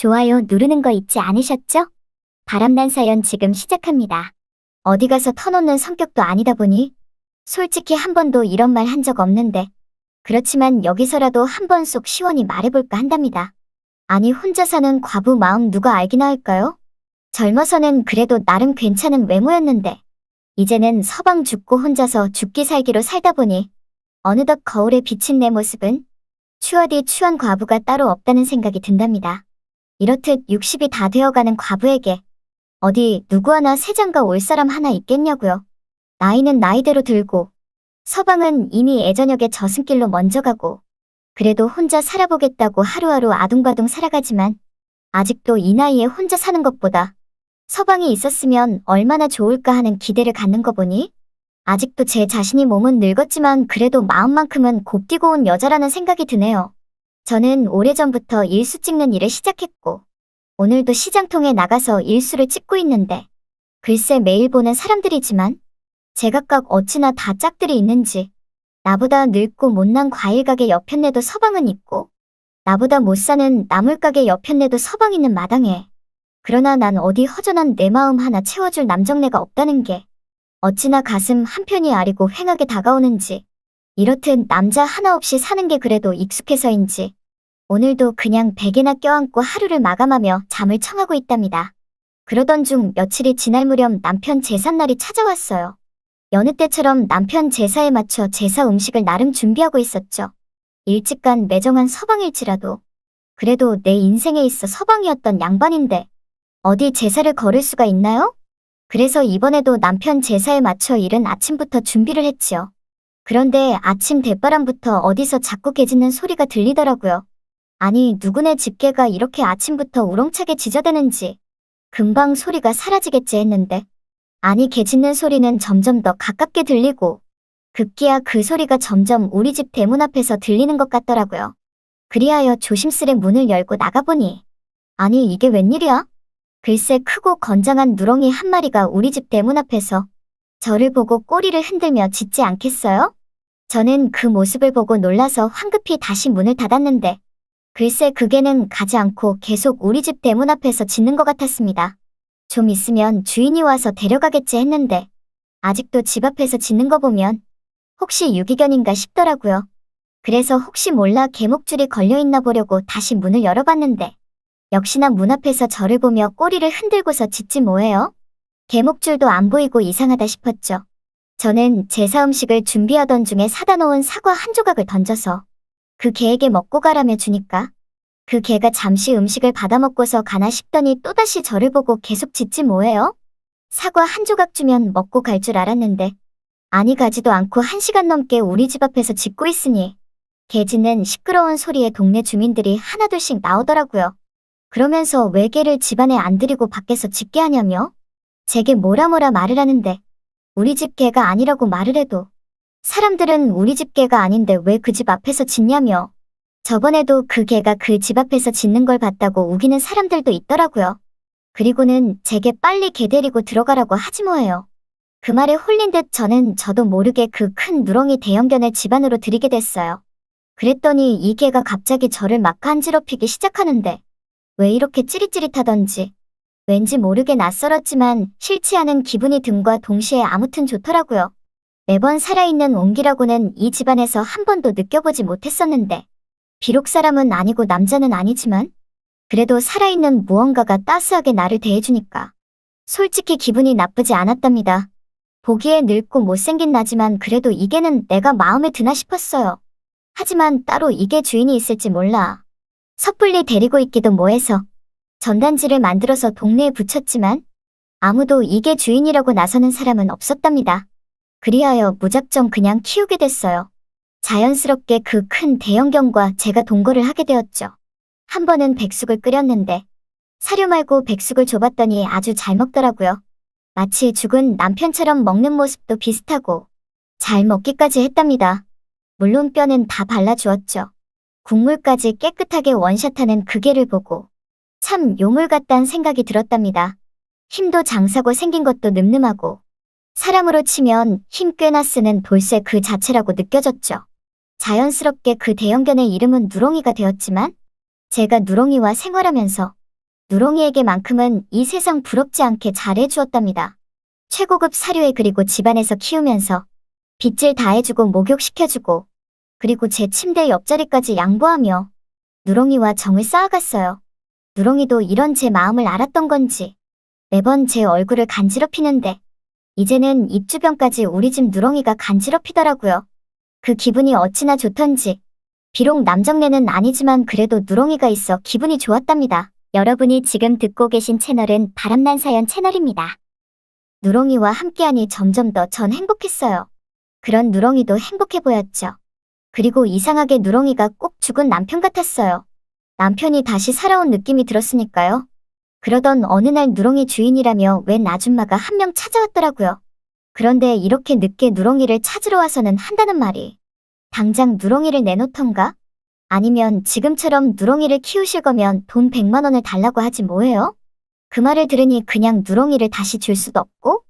좋아요 누르는 거 잊지 않으셨죠? 바람난 사연 지금 시작합니다. 어디 가서 터놓는 성격도 아니다 보니 솔직히 한 번도 이런 말 한 적 없는데 그렇지만 여기서라도 한 번 속 시원히 말해볼까 한답니다. 아니 혼자 사는 과부 마음 누가 알기나 할까요? 젊어서는 그래도 나름 괜찮은 외모였는데 이제는 서방 죽고 혼자서 죽기 살기로 살다 보니 어느덧 거울에 비친 내 모습은 추어디 추한 과부가 따로 없다는 생각이 든답니다. 이렇듯 60이 다 되어가는 과부에게 어디 누구 하나 새장가 올 사람 하나 있겠냐고요. 나이는 나이대로 들고 서방은 이미 애저녁에 저승길로 먼저 가고 그래도 혼자 살아보겠다고 하루하루 아둥바둥 살아가지만 아직도 이 나이에 혼자 사는 것보다 서방이 있었으면 얼마나 좋을까 하는 기대를 갖는 거 보니 아직도 제 자신이 몸은 늙었지만 그래도 마음만큼은 곱디고 온 여자라는 생각이 드네요. 저는 오래전부터 일수 찍는 일을 시작했고 오늘도 시장통에 나가서 일수를 찍고 있는데 글쎄 매일 보는 사람들이지만 제각각 어찌나 다 짝들이 있는지 나보다 늙고 못난 과일가게 옆편네도 서방은 있고 나보다 못사는 나물가게 옆편네도 서방 있는 마당에 그러나 난 어디 허전한 내 마음 하나 채워줄 남정네가 없다는 게 어찌나 가슴 한편이 아리고 휑하게 다가오는지 이렇듯 남자 하나 없이 사는 게 그래도 익숙해서인지 오늘도 그냥 베개나 껴안고 하루를 마감하며 잠을 청하고 있답니다. 그러던 중 며칠이 지날 무렵 남편 제삿날이 찾아왔어요. 여느 때처럼 남편 제사에 맞춰 제사 음식을 나름 준비하고 있었죠. 일찍 간 매정한 서방일지라도 그래도 내 인생에 있어 서방이었던 양반인데 어디 제사를 거를 수가 있나요? 그래서 이번에도 남편 제사에 맞춰 이른 아침부터 준비를 했지요. 그런데 아침 대바람부터 어디서 자꾸 개 짖는 소리가 들리더라고요. 아니 누구네 집개가 이렇게 아침부터 우렁차게 짖어대는지 금방 소리가 사라지겠지 했는데 아니 개 짖는 소리는 점점 더 가깝게 들리고 급기야 그 소리가 점점 우리 집 대문 앞에서 들리는 것 같더라고요. 그리하여 조심스레 문을 열고 나가보니 아니 이게 웬일이야? 글쎄 크고 건장한 누렁이 한 마리가 우리 집 대문 앞에서 저를 보고 꼬리를 흔들며 짖지 않겠어요? 저는 그 모습을 보고 놀라서 황급히 다시 문을 닫았는데 글쎄 그 개는 가지 않고 계속 우리 집 대문 앞에서 짖는 것 같았습니다. 좀 있으면 주인이 와서 데려가겠지 했는데 아직도 집 앞에서 짖는 거 보면 혹시 유기견인가 싶더라고요. 그래서 혹시 몰라 개목줄이 걸려있나 보려고 다시 문을 열어봤는데 역시나 문 앞에서 저를 보며 꼬리를 흔들고서 짖지 뭐예요? 개목줄도 안 보이고 이상하다 싶었죠. 저는 제사 음식을 준비하던 중에 사다 놓은 사과 한 조각을 던져서 그 개에게 먹고 가라며 주니까 그 개가 잠시 음식을 받아먹고서 가나 싶더니 또다시 저를 보고 계속 짖지 뭐예요? 사과 한 조각 주면 먹고 갈 줄 알았는데 아니 가지도 않고 1시간 넘게 우리 집 앞에서 짖고 있으니 개 짖는 시끄러운 소리에 동네 주민들이 하나둘씩 나오더라고요. 그러면서 왜 개를 집 안에 안 들이고 밖에서 짖게 하냐며? 제게 뭐라 말을 하는데 우리 집 개가 아니라고 말을 해도 사람들은 우리 집 개가 아닌데 왜 그 집 앞에서 짖냐며 저번에도 그 개가 그 집 앞에서 짖는 걸 봤다고 우기는 사람들도 있더라고요. 그리고는 제게 빨리 개 데리고 들어가라고 하지 뭐예요. 그 말에 홀린 듯 저도 모르게 그 큰 누렁이 대형견을 집 안으로 들이게 됐어요. 그랬더니 이 개가 갑자기 저를 막 간지럽히기 시작하는데 왜 이렇게 찌릿찌릿하던지 왠지 모르게 낯설었지만 싫지 않은 기분이 듦과 동시에 아무튼 좋더라고요. 매번 살아있는 온기라고는 이 집안에서 한 번도 느껴보지 못했었는데 비록 사람은 아니고 남자는 아니지만 그래도 살아있는 무언가가 따스하게 나를 대해주니까 솔직히 기분이 나쁘지 않았답니다. 보기에 늙고 못생긴 나지만 그래도 이 개는 내가 마음에 드나 싶었어요. 하지만 따로 이 개 주인이 있을지 몰라. 섣불리 데리고 있기도 뭐해서 전단지를 만들어서 동네에 붙였지만 아무도 이 개 주인이라고 나서는 사람은 없었답니다. 그리하여 무작정 그냥 키우게 됐어요. 자연스럽게 그 큰 대형견과 제가 동거를 하게 되었죠. 한 번은 백숙을 끓였는데 사료 말고 백숙을 줘봤더니 아주 잘 먹더라고요. 마치 죽은 남편처럼 먹는 모습도 비슷하고 잘 먹기까지 했답니다. 물론 뼈는 다 발라주었죠. 국물까지 깨끗하게 원샷하는 그 개를 보고 참 요물 같단 생각이 들었답니다. 힘도 장사고 생긴 것도 늠름하고 사람으로 치면 힘 꽤나 쓰는 돌쇠 그 자체라고 느껴졌죠. 자연스럽게 그 대형견의 이름은 누렁이가 되었지만 제가 누렁이와 생활하면서 누렁이에게만큼은 이 세상 부럽지 않게 잘해주었답니다. 최고급 사료에 그리고 집안에서 키우면서 빚질 다 해주고 목욕시켜주고 그리고 제 침대 옆자리까지 양보하며 누렁이와 정을 쌓아갔어요. 누렁이도 이런 제 마음을 알았던 건지 매번 제 얼굴을 간지럽히는데 이제는 입 주변까지 우리 집 누렁이가 간지럽히더라고요. 그 기분이 어찌나 좋던지. 비록 남정네는 아니지만 그래도 누렁이가 있어 기분이 좋았답니다. 여러분이 지금 듣고 계신 채널은 바람난 사연 채널입니다. 누렁이와 함께하니 점점 더 전 행복했어요. 그런 누렁이도 행복해 보였죠. 그리고 이상하게 누렁이가 꼭 죽은 남편 같았어요. 남편이 다시 살아온 느낌이 들었으니까요. 그러던 어느 날 누렁이 주인이라며 웬 아줌마가 한 명 찾아왔더라고요. 그런데 이렇게 늦게 누렁이를 찾으러 와서는 한다는 말이 당장 누렁이를 내놓던가? 아니면 지금처럼 누렁이를 키우실 거면 돈 100만 원을 달라고 하지 뭐예요? 그 말을 들으니 그냥 누렁이를 다시 줄 수도 없고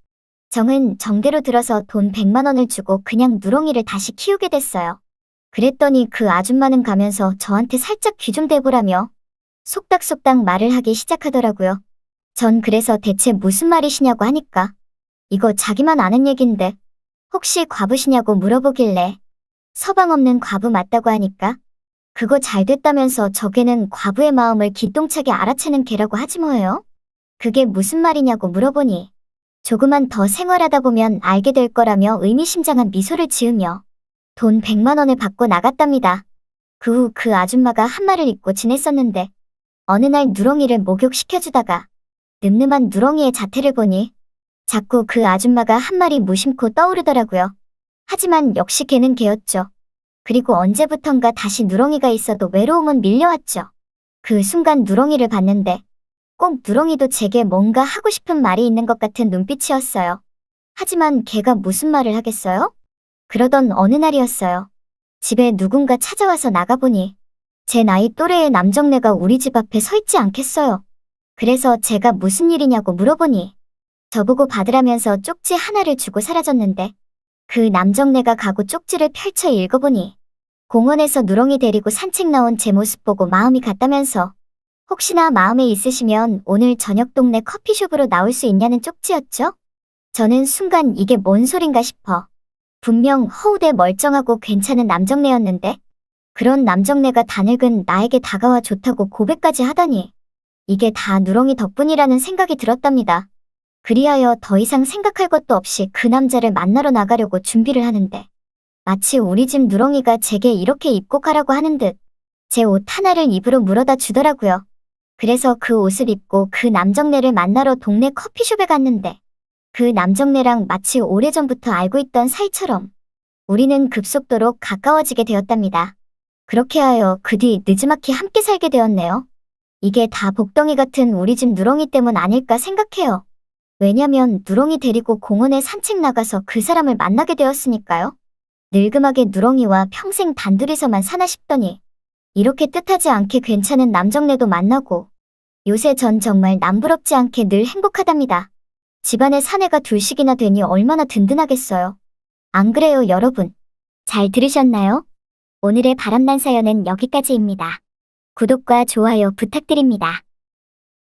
정은 정대로 들어서 돈 100만 원을 주고 그냥 누렁이를 다시 키우게 됐어요. 그랬더니 그 아줌마는 가면서 저한테 살짝 귀 좀 대보라며 속닥속닥 말을 하기 시작하더라고요. 전 그래서 대체 무슨 말이시냐고 하니까 이거 자기만 아는 얘긴데 혹시 과부시냐고 물어보길래 서방 없는 과부 맞다고 하니까 그거 잘 됐다면서 저게는 과부의 마음을 기똥차게 알아채는 개라고 하지 뭐예요? 그게 무슨 말이냐고 물어보니 조금만 더 생활하다 보면 알게 될 거라며 의미심장한 미소를 지으며 돈 100만 원을 받고 나갔답니다. 그 후 그 아줌마가 한 말을 잊고 지냈었는데 어느 날 누렁이를 목욕시켜주다가 늠름한 누렁이의 자태를 보니 자꾸 그 아줌마가 한 말이 무심코 떠오르더라고요. 하지만 역시 걔는 걔였죠. 그리고 언제부턴가 다시 누렁이가 있어도 외로움은 밀려왔죠. 그 순간 누렁이를 봤는데 꼭 누렁이도 제게 뭔가 하고 싶은 말이 있는 것 같은 눈빛이었어요. 하지만 걔가 무슨 말을 하겠어요? 그러던 어느 날이었어요. 집에 누군가 찾아와서 나가보니 제 나이 또래의 남정네가 우리 집 앞에 서 있지 않겠어요. 그래서 제가 무슨 일이냐고 물어보니 저보고 받으라면서 쪽지 하나를 주고 사라졌는데 그 남정네가 가구 쪽지를 펼쳐 읽어보니 공원에서 누렁이 데리고 산책 나온 제 모습 보고 마음이 갔다면서 혹시나 마음에 있으시면 오늘 저녁 동네 커피숍으로 나올 수 있냐는 쪽지였죠? 저는 순간 이게 뭔 소린가 싶어. 분명 허우대 멀쩡하고 괜찮은 남정네였는데 그런 남정네가 다늙은 나에게 다가와 좋다고 고백까지 하다니 이게 다 누렁이 덕분이라는 생각이 들었답니다. 그리하여 더 이상 생각할 것도 없이 그 남자를 만나러 나가려고 준비를 하는데 마치 우리 집 누렁이가 제게 이렇게 입고 가라고 하는 듯 제 옷 하나를 입으로 물어다 주더라고요. 그래서 그 옷을 입고 그 남정네를 만나러 동네 커피숍에 갔는데 그 남정네랑 마치 오래전부터 알고 있던 사이처럼 우리는 급속도로 가까워지게 되었답니다. 그렇게 하여 그 뒤 느지막이 함께 살게 되었네요. 이게 다 복덩이 같은 우리 집 누렁이 때문 아닐까 생각해요. 왜냐면 누렁이 데리고 공원에 산책 나가서 그 사람을 만나게 되었으니까요. 늙음하게 누렁이와 평생 단둘이서만 사나 싶더니 이렇게 뜻하지 않게 괜찮은 남정네도 만나고 요새 전 정말 남부럽지 않게 늘 행복하답니다. 집안에 사내가 둘씩이나 되니 얼마나 든든하겠어요. 안 그래요, 여러분? 잘 들으셨나요? 오늘의 바람난 사연은 여기까지입니다. 구독과 좋아요 부탁드립니다.